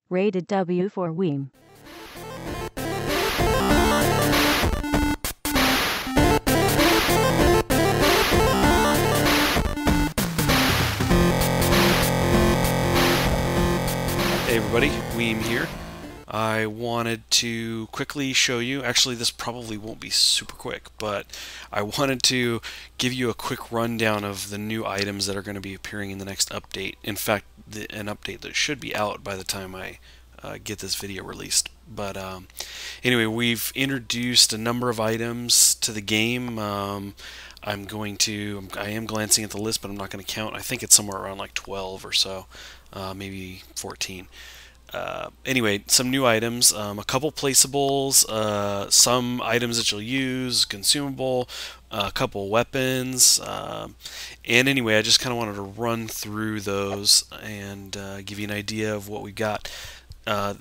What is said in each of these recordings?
Rated W for Weem. Hey everybody, Weem here. I wanted to quickly show you, actually this probably won't be super quick, but I wanted to give you a quick rundown of the new items that are going to be appearing in the next update. In fact, an update that should be out by the time I get this video released. But anyway, we've introduced a number of items to the game. I am glancing at the list, but I'm not going to count. I think it's somewhere around like 12 or so, maybe 14. Anyway, some new items, a couple placeables, some items that you'll use, consumable, a couple weapons, and anyway, I just kind of wanted to run through those and give you an idea of what we got.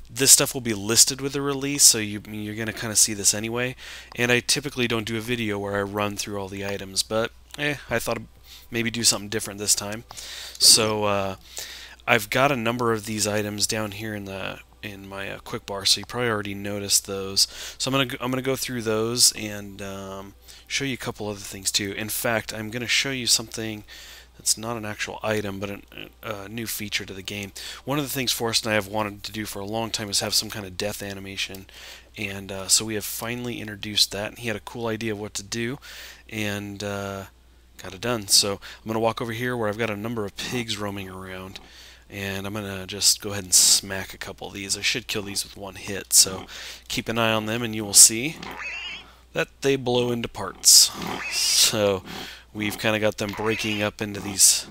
This stuff will be listed with the release, so you're going to kind of see this anyway, and I typically don't do a video where I run through all the items, but I thought I'd maybe do something different this time. So I've got a number of these items down here in my quick bar, so you probably already noticed those. So I'm gonna go through those and show you a couple other things too. In fact, I'm gonna show you something that's not an actual item, but a new feature to the game. One of the things Forrest and I have wanted to do for a long time is have some kind of death animation, and so we have finally introduced that. And he had a cool idea of what to do, and got it done. So I'm gonna walk over here where I've got a number of pigs roaming around. And I'm going to just go ahead and smack a couple of these. I should kill these with one hit, so keep an eye on them and you will see that they blow into parts. So we've kind of got them breaking up into these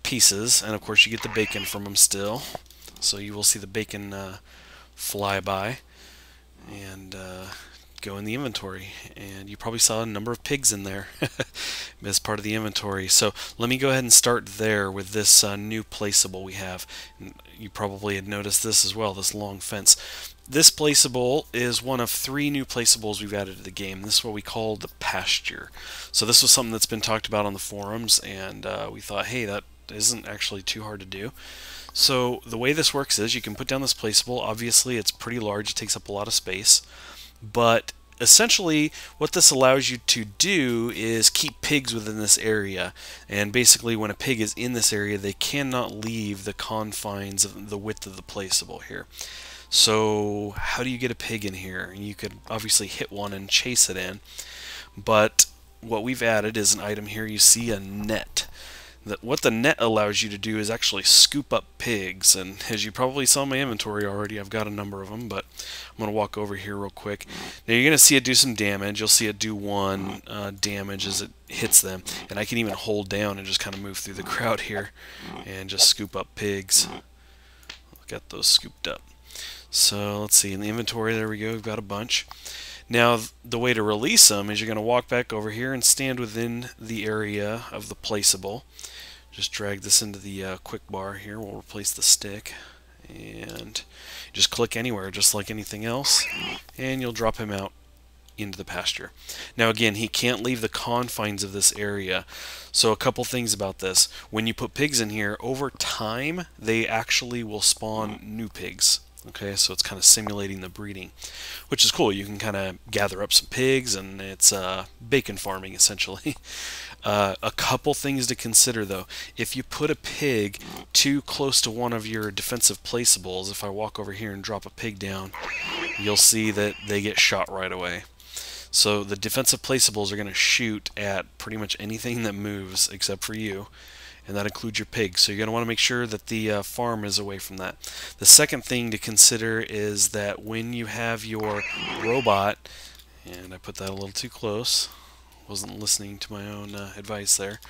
pieces, and of course you get the bacon from them still. So you will see the bacon fly by and go in the inventory, and you probably saw a number of pigs in there as part of the inventory. So let me go ahead and start there with this new placeable we have. You probably had noticed this as well, this long fence. This placeable is one of 3 new placeables we've added to the game. This is what we call the pasture. So this was something that's been talked about on the forums, and we thought, hey, that isn't actually too hard to do. So the way this works is you can put down this placeable. Obviously it's pretty large, it takes up a lot of space, but essentially what this allows you to do is keep pigs within this area, and basically when a pig is in this area they cannot leave the confines of the width of the placeable here. So how do you get a pig in here? You could obviously hit one and chase it in, but what we've added is an item here. You see a net. What the net allows you to do is actually scoop up pigs, and as you probably saw in my inventory already, I've got a number of them, but I'm going to walk over here real quick. Now you're going to see it do some damage. You'll see it do 1 damage as it hits them, and I can even hold down and just kind of move through the crowd here and just scoop up pigs. Got those scooped up. So let's see, in the inventory, there we go, we've got a bunch. Now the way to release them is you're going to walk back over here and stand within the area of the placeable. Just drag this into the quick bar here. We'll replace the stick, and just click anywhere just like anything else, and you'll drop him out into the pasture. Now again, he can't leave the confines of this area. So a couple things about this. When you put pigs in here, over time they actually will spawn new pigs. Okay, so it's kind of simulating the breeding, which is cool. You can kind of gather up some pigs, and it's bacon farming essentially. A couple things to consider though. If you put a pig too close to one of your defensive placeables, if I walk over here and drop a pig down, you'll see that they get shot right away. So the defensive placeables are going to shoot at pretty much anything that moves except for you, and that includes your pigs. So you're going to want to make sure that the farm is away from that. The second thing to consider is that when you have your robot, and I put that a little too close, wasn't listening to my own advice there.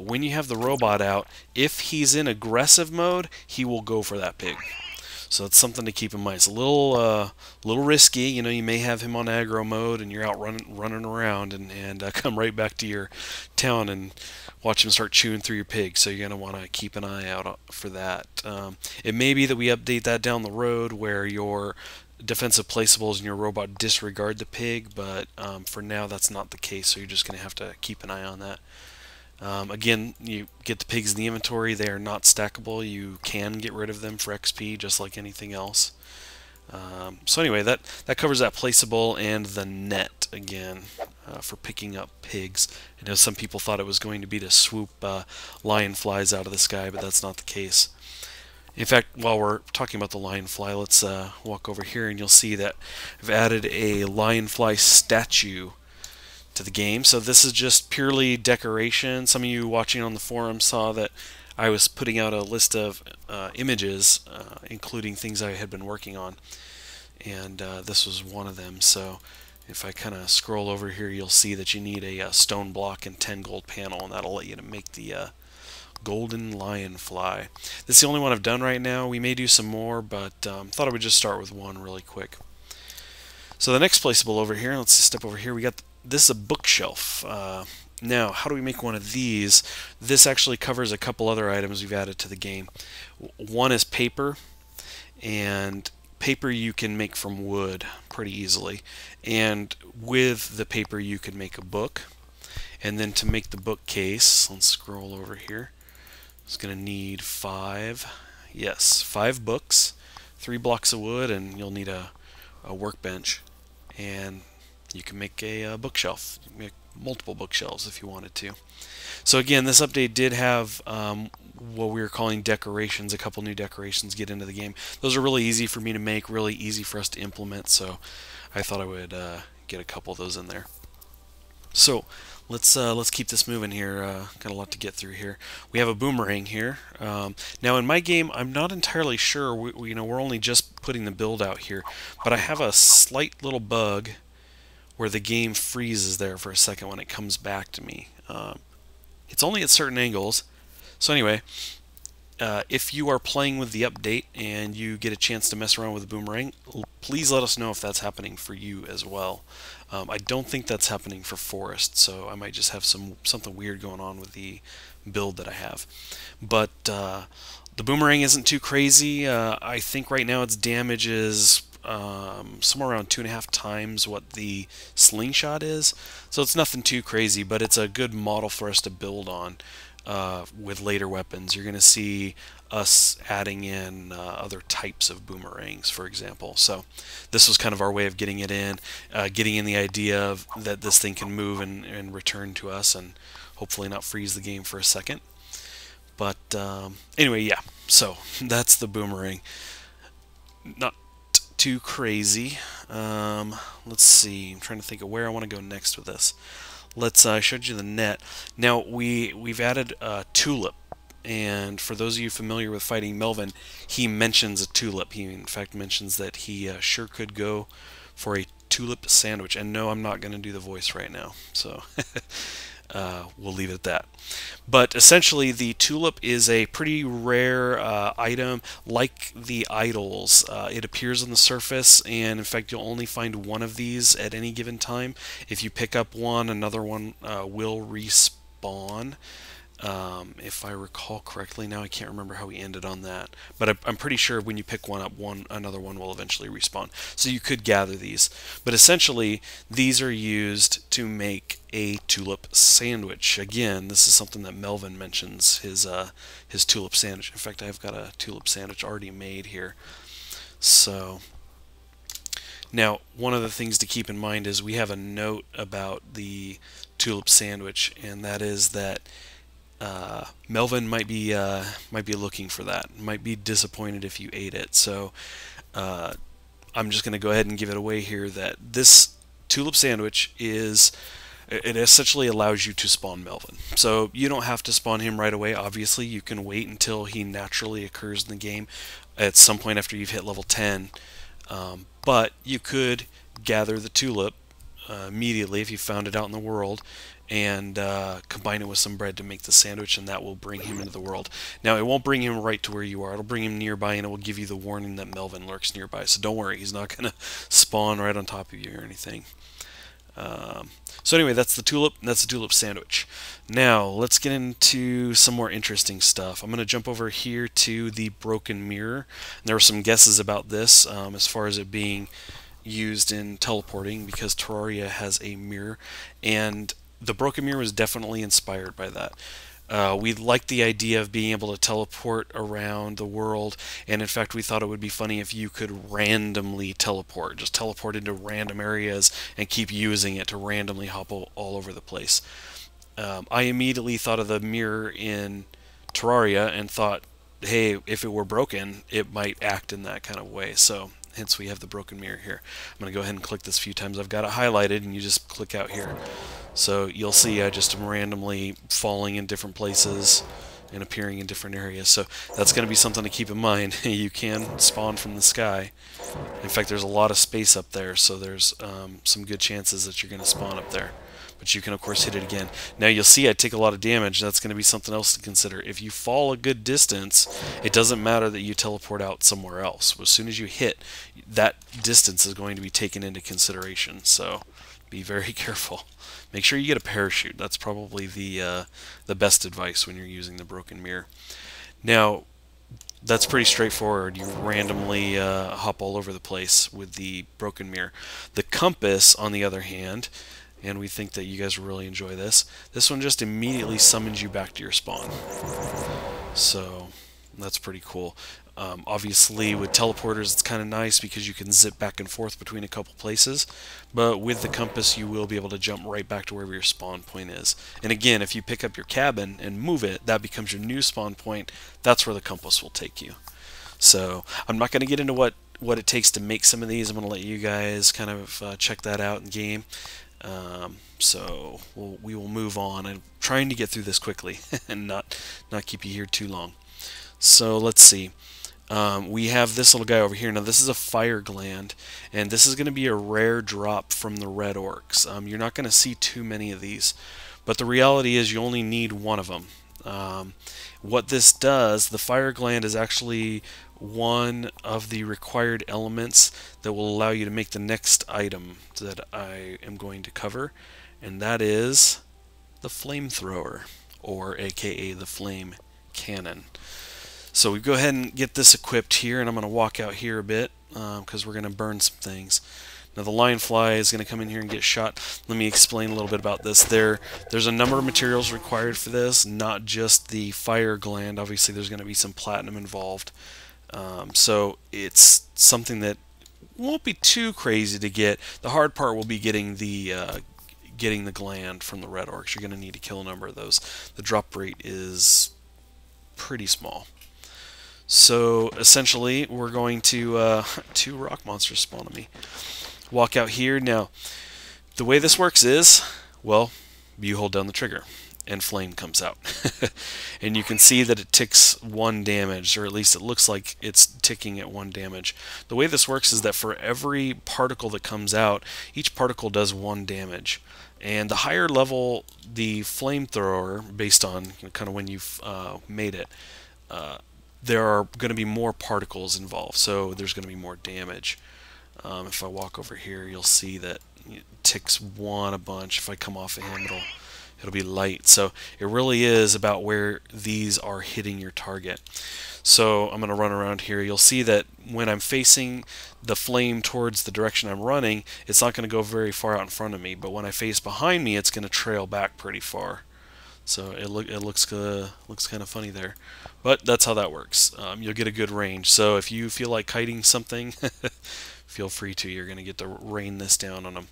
When you have the robot out, if he's in aggressive mode, he will go for that pig. So it's something to keep in mind. It's a little risky. You know, you may have him on aggro mode and you're out running around and come right back to your town and watch him start chewing through your pig. So you're going to want to keep an eye out for that. It may be that we update that down the road where your defensive placeables and your robot disregard the pig, but for now that's not the case, so you're just going to have to keep an eye on that. Again, you get the pigs in the inventory. They are not stackable. You can get rid of them for XP just like anything else. So anyway, that covers that placeable and the net again for picking up pigs. I know some people thought it was going to be to swoop lion flies out of the sky, but that's not the case. In fact, while we're talking about the lionfly, let's walk over here and you'll see that I've added a lionfly statue to the game. So this is just purely decoration. Some of you watching on the forum saw that I was putting out a list of images, including things I had been working on, and this was one of them. So if I kind of scroll over here, you'll see that you need a stone block and 10 gold panel, and that'll let you make the golden lionfly. This is the only one I've done right now. We may do some more, but thought I would just start with one really quick. So the next placeable over here, let's step over here. We got this is a bookshelf. Now, how do we make one of these? This actually covers a couple other items we've added to the game. One is paper, and paper you can make from wood pretty easily. And with the paper you can make a book. And then to make the bookcase, let's scroll over here. It's going to need 5 books, 3 blocks of wood, and you'll need a workbench. And you can make a bookshelf. You can make multiple bookshelves if you wanted to. So again, this update did have what we were calling decorations. A couple new decorations get into the game. Those are really easy for me to make, really easy for us to implement, so I thought I would get a couple of those in there. So let's keep this moving here. Got a lot to get through here. We have a boomerang here. Now in my game, I'm not entirely sure. We're only just putting the build out here, but I have a slight little bug where the game freezes there for a second when it comes back to me. It's only at certain angles. So anyway, if you are playing with the update and you get a chance to mess around with the boomerang, please let us know if that's happening for you as well. I don't think that's happening for Forest, so I might just have something weird going on with the build that I have. But the boomerang isn't too crazy. I think right now its damage is somewhere around 2.5 times what the slingshot is, so it's nothing too crazy, but it's a good model for us to build on with later weapons. You're going to see us adding in other types of boomerangs, for example. So this was kind of our way of getting it in, getting in the idea of that this thing can move and return to us, and hopefully not freeze the game for a second. But anyway, yeah, so that's the boomerang. Not too crazy. Let's see, I'm trying to think of where I want to go next with this. I showed you the net. Now we've added a tulip, and for those of you familiar with fighting Melvin, he mentions a tulip. He in fact mentions that he sure could go for a tulip sandwich. And no, I'm not going to do the voice right now, so we'll leave it at that. But essentially, the tulip is a pretty rare item, like the idols. It appears on the surface, and in fact, you'll only find one of these at any given time. If you pick up one, another one will respawn. If I recall correctly, now I can't remember how we ended on that, but I'm pretty sure when you pick one up, another one will eventually respawn. So you could gather these, but essentially these are used to make a tulip sandwich. Again, this is something that Melvin mentions, his tulip sandwich. In fact, I've got a tulip sandwich already made here. So now, one of the things to keep in mind is we have a note about the tulip sandwich, and that is that Melvin might be looking for that. Might be disappointed if you ate it. So I'm just going to go ahead and give it away here that this tulip sandwich it essentially allows you to spawn Melvin. So you don't have to spawn him right away. Obviously, you can wait until he naturally occurs in the game at some point after you've hit level 10. But you could gather the tulip immediately if you found it out in the world, and combine it with some bread to make the sandwich, and that will bring him into the world. Now, it won't bring him right to where you are. It'll bring him nearby, and it will give you the warning that Melvin lurks nearby. So don't worry, he's not going to spawn right on top of you or anything. So anyway, that's the tulip, and that's the tulip sandwich. Now, let's get into some more interesting stuff. I'm going to jump over here to the broken mirror. And there were some guesses about this as far as it being used in teleporting, because Terraria has a mirror, and the broken mirror was definitely inspired by that. We liked the idea of being able to teleport around the world, and in fact, we thought it would be funny if you could randomly teleport, just teleport into random areas and keep using it to randomly hop all over the place. I immediately thought of the mirror in Terraria and thought, hey, if it were broken, it might act in that kind of way. So hence we have the broken mirror here. I'm going to go ahead and click this a few times. I've got it highlighted, and you just click out here. So you'll see I just am randomly falling in different places and appearing in different areas. So that's going to be something to keep in mind. You can spawn from the sky. In fact, there's a lot of space up there, so there's some good chances that you're going to spawn up there. But you can, of course, hit it again. Now, you'll see I take a lot of damage. That's going to be something else to consider. If you fall a good distance, it doesn't matter that you teleport out somewhere else. As soon as you hit, that distance is going to be taken into consideration. So be very careful. Make sure you get a parachute. That's probably the best advice when you're using the broken mirror. Now, that's pretty straightforward. You randomly hop all over the place with the broken mirror. The compass, on the other hand, and we think that you guys will really enjoy this, this one just immediately summons you back to your spawn. So that's pretty cool. Obviously, with teleporters, it's kind of nice because you can zip back and forth between a couple places, but with the compass, you will be able to jump right back to wherever your spawn point is. And again, if you pick up your cabin and move it, that becomes your new spawn point. That's where the compass will take you. So I'm not going to get into what it takes to make some of these. I'm going to let you guys kind of check that out in game. So we will move on. I'm trying to get through this quickly and not keep you here too long. So let's see. We have this little guy over here. Now this is a fire gland, and this is going to be a rare drop from the red orcs. You're not going to see too many of these, but the reality is you only need one of them. What this does, the fire gland is actually one of the required elements that will allow you to make the next item that I am going to cover, and that is the flamethrower, or aka the flame cannon. So we go ahead and get this equipped here, and I'm going to walk out here a bit because we're going to burn some things. Now the lion fly is going to come in here and get shot. Let me explain a little bit about this. There's a number of materials required for this, not just the fire gland. Obviously there's going to be some platinum involved. So it's something that won't be too crazy to get. The hard part will be getting the gland from the red orcs. You're going to need to kill a number of those. The drop rate is pretty small. So essentially we're going to two rock monsters spawn on me. Walk out here. Now the way this works is, well, you hold down the trigger and flame comes out. And you can see that it ticks 1 damage, or at least it looks like it's ticking at 1 damage. The way this works is that for every particle that comes out, each particle does 1 damage. And the higher level the flamethrower, based on kind of when you've made it, there are going to be more particles involved, so there's going to be more damage. If I walk over here, you'll see that it ticks 1 a bunch. If I come off of him, it'll be light. So it really is about where these are hitting your target. So I'm going to run around here. You'll see that when I'm facing the flame towards the direction I'm running, it's not going to go very far out in front of me, but when I face behind me, it's going to trail back pretty far. So it looks kind of funny there, but that's how that works. You'll get a good range. So if you feel like kiting something, feel free to. You're going to get to rain this down on them.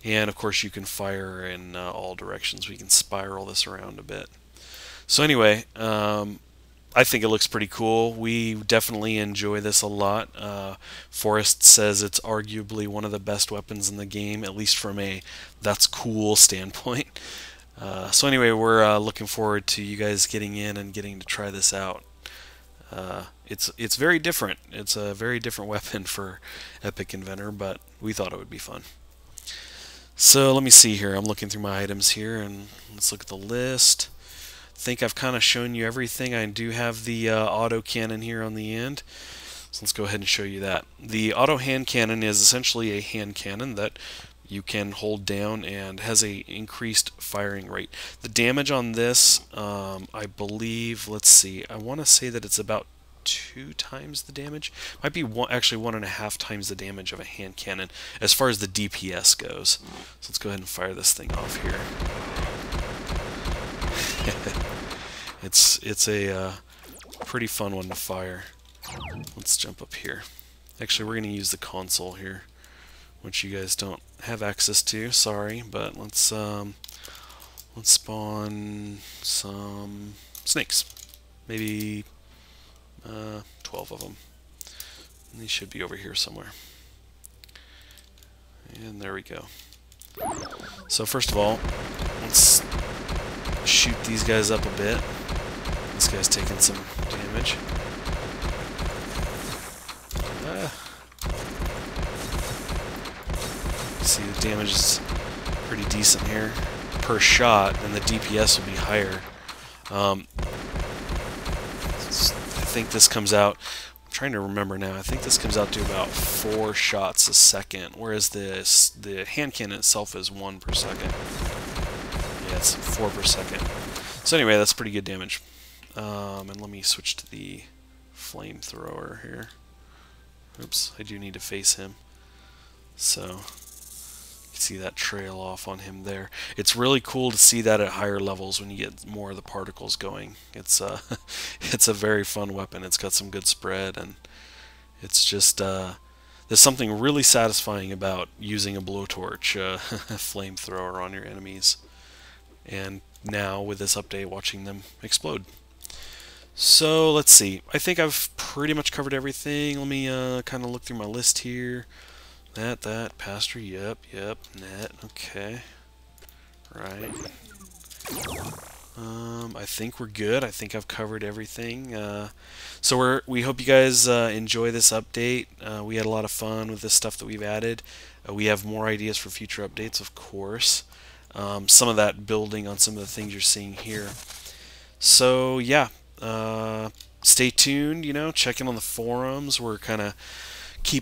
And of course you can fire in all directions. We can spiral this around a bit. So anyway, I think it looks pretty cool. We definitely enjoy this a lot. Forrest says it's arguably one of the best weapons in the game, at least from a that's cool standpoint. So anyway, we're looking forward to you guys getting in and getting to try this out. It's very different. It's a very different weapon for Epic Inventor, but we thought it would be fun. So let me see here. I'm looking through my items here, and let's look at the list. I think I've kind of shown you everything. I do have the Autocannon here on the end. So let's go ahead and show you that. The auto hand cannon is essentially a hand cannon that you can hold down and has a increased firing rate. The damage on this, I believe, let's see, I want to say that it's about 2 times the damage. Might be actually 1.5 times the damage of a hand cannon as far as the DPS goes. So let's go ahead and fire this thing off here. It's a pretty fun one to fire. Let's jump up here. Actually, we're going to use the console here, which you guys don't have access to. Sorry, but let's spawn some snakes. Maybe 12 of them. And these should be over here somewhere. And there we go. So first of all, let's shoot these guys up a bit. This guy's taking some damage. See, the damage is pretty decent here per shot, and the DPS will be higher. I think this comes out, I'm trying to remember now, I think this comes out to about 4 shots a second, whereas the hand cannon itself is 1 per second. Yeah, it's 4 per second. So anyway, that's pretty good damage. And let me switch to the flamethrower here. Oops, I do need to face him. So, you can see that trail off on him there. It's really cool to see that at higher levels when you get more of the particles going. It's it's a very fun weapon. It's got some good spread, and it's just there's something really satisfying about using a blowtorch flamethrower on your enemies. And now with this update, watching them explode. So let's see. I think I've pretty much covered everything. Let me kind of look through my list here. That, pasture, yep, net, okay. Right. I think we're good. I think I've covered everything. So we hope you guys enjoy this update. We had a lot of fun with this stuff that we've added. We have more ideas for future updates, of course. Some of that building on some of the things you're seeing here. So yeah, stay tuned. Check in on the forums. We're kind of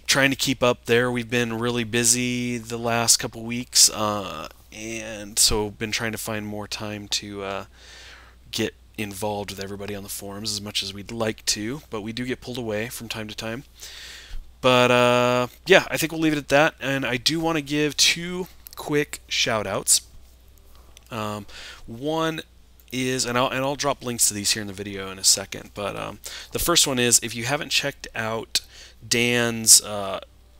trying to keep up there. We've been really busy the last couple weeks, and so been trying to find more time to get involved with everybody on the forums as much as we'd like to, but we do get pulled away from time to time. But yeah, I think we'll leave it at that, and I do want to give 2 quick shout outs. One is, and I'll drop links to these here in the video in a second, but the first one is, if you haven't checked out Dan's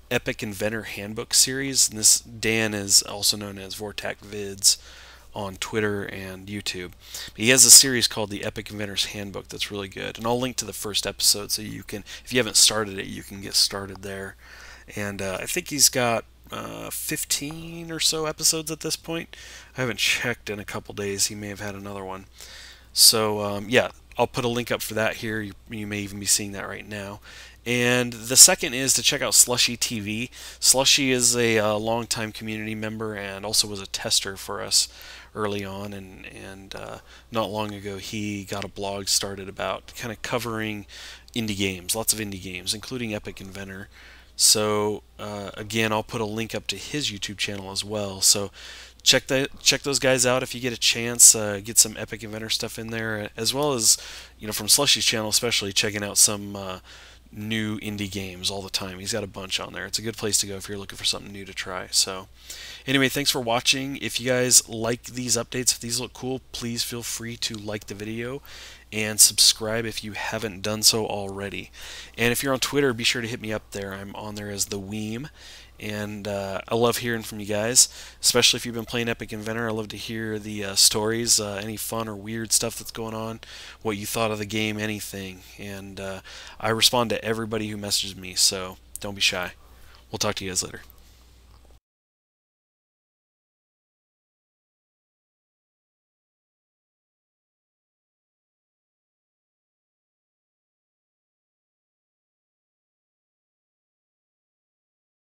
Epic Inventor Handbook series, and this Dan is also known as Vortac Vids on Twitter and YouTube. He has a series called the Epic Inventor's Handbook that's really good, and I'll link to the first episode so you can, if you haven't started it, you can get started there. And I think he's got 15 or so episodes at this point. I haven't checked in a couple days. He may have had another one. So yeah, I'll put a link up for that here. You may even be seeing that right now. And the second is to check out Slushy TV. Slushy is a longtime community member and also was a tester for us early on, and not long ago he got a blog started about kind of covering indie games, lots of indie games, including Epic Inventor. So again, I'll put a link up to his YouTube channel as well. So check those guys out if you get a chance. Get some Epic Inventor stuff in there, as well as from Slushy's channel, especially checking out some new indie games all the time. He's got a bunch on there. It's a good place to go if you're looking for something new to try. So anyway, thanks for watching. If you guys like these updates, if these look cool, please feel free to like the video and subscribe if you haven't done so already. And if you're on Twitter, be sure to hit me up there. I'm on there as the Weem. And I love hearing from you guys, especially if you've been playing Epic Inventor. I love to hear the stories, any fun or weird stuff that's going on, what you thought of the game, anything. And I respond to everybody who messages me, so don't be shy. We'll talk to you guys later.